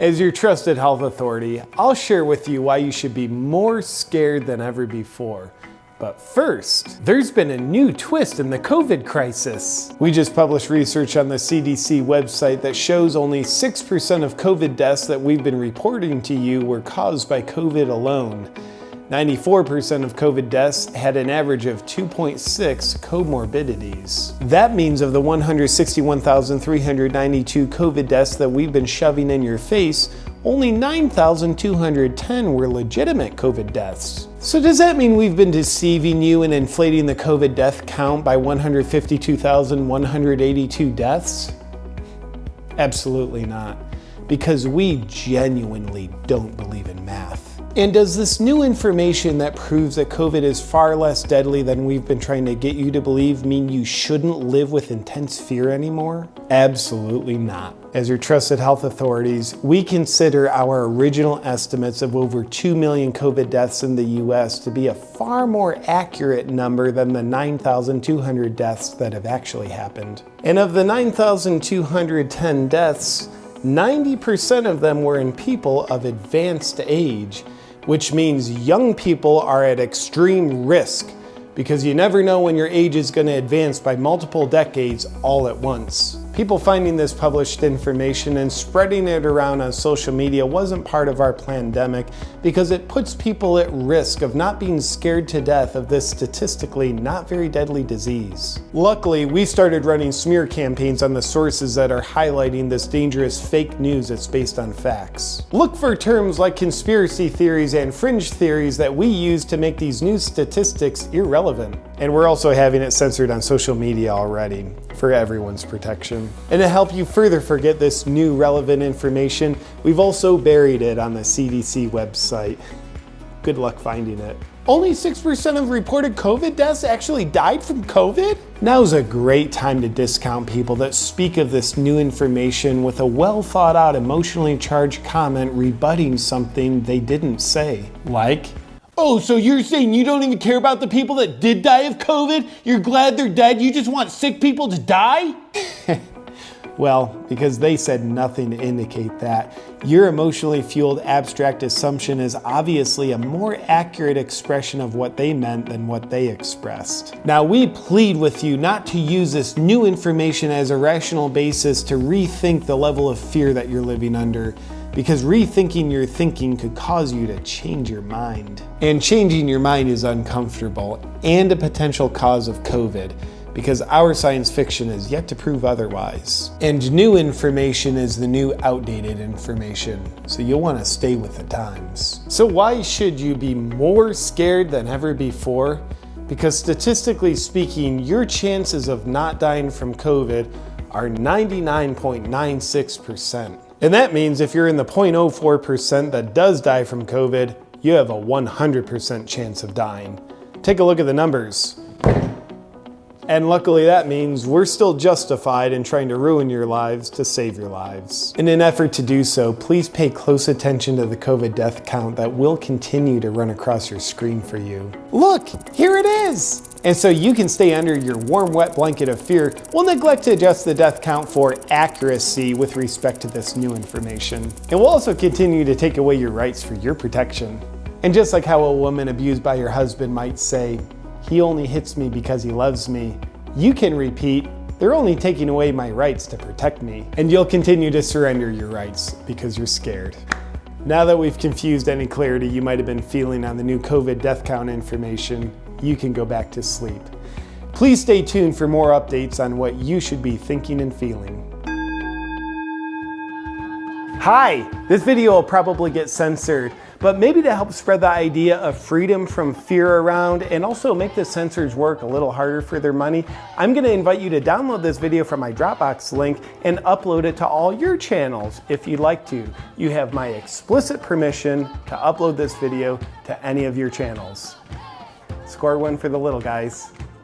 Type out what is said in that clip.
As your trusted health authority, I'll share with you why you should be more scared than ever before. But first, there's been a new twist in the COVID crisis. We just published research on the CDC website that shows only 6% of COVID deaths that we've been reporting to you were caused by COVID alone. 94% of COVID deaths had an average of 2.6 comorbidities. That means of the 161,392 COVID deaths that we've been shoving in your face, only 9,210 were legitimate COVID deaths. So does that mean we've been deceiving you and inflating the COVID death count by 152,182 deaths? Absolutely not, because we genuinely don't believe in math. And does this new information that proves that COVID is far less deadly than we've been trying to get you to believe mean you shouldn't live with intense fear anymore? Absolutely not. As your trusted health authorities, we consider our original estimates of over 2 million COVID deaths in the US to be a far more accurate number than the 9,200 deaths that have actually happened. And of the 9,210 deaths, 90% of them were in people of advanced age, which means young people are at extreme risk because you never know when your age is going to advance by multiple decades all at once. People finding this published information and spreading it around on social media wasn't part of our pandemic because it puts people at risk of not being scared to death of this statistically not very deadly disease. Luckily, we started running smear campaigns on the sources that are highlighting this dangerous fake news that's based on facts. Look for terms like conspiracy theories and fringe theories that we use to make these news statistics irrelevant. And we're also having it censored on social media already for everyone's protection. And to help you further forget this new relevant information, we've also buried it on the CDC website. Good luck finding it. Only 6% of reported COVID deaths actually died from COVID? Now's a great time to discount people that speak of this new information with a well thought out, emotionally charged comment rebutting something they didn't say. Like, oh, so you're saying you don't even care about the people that did die of COVID? You're glad they're dead? You just want sick people to die? Well, because they said nothing to indicate that. Your emotionally fueled abstract assumption is obviously a more accurate expression of what they meant than what they expressed. Now, we plead with you not to use this new information as a rational basis to rethink the level of fear that you're living under, because rethinking your thinking could cause you to change your mind. And changing your mind is uncomfortable and a potential cause of COVID, because our science fiction is yet to prove otherwise. And new information is the new outdated information, so you'll want to stay with the times. So why should you be more scared than ever before? Because statistically speaking, your chances of not dying from COVID are 99.96%. And that means if you're in the 0.04% that does die from COVID, you have a 100% chance of dying. Take a look at the numbers. And luckily that means we're still justified in trying to ruin your lives to save your lives. In an effort to do so, please pay close attention to the COVID death count that will continue to run across your screen for you. Look, here it is! And so you can stay under your warm, wet blanket of fear, we'll neglect to adjust the death count for accuracy with respect to this new information. And we'll also continue to take away your rights for your protection. And just like how a woman abused by her husband might say, "He only hits me because he loves me," you can repeat, "They're only taking away my rights to protect me." And you'll continue to surrender your rights because you're scared. Now that we've confused any clarity you might have been feeling on the new COVID death count information, you can go back to sleep. Please stay tuned for more updates on what you should be thinking and feeling. Hi, this video will probably get censored, but maybe to help spread the idea of freedom from fear around and also make the censors work a little harder for their money, I'm going to invite you to download this video from my Dropbox link and upload it to all your channels if you'd like to. You have my explicit permission to upload this video to any of your channels. Score one for the little guys.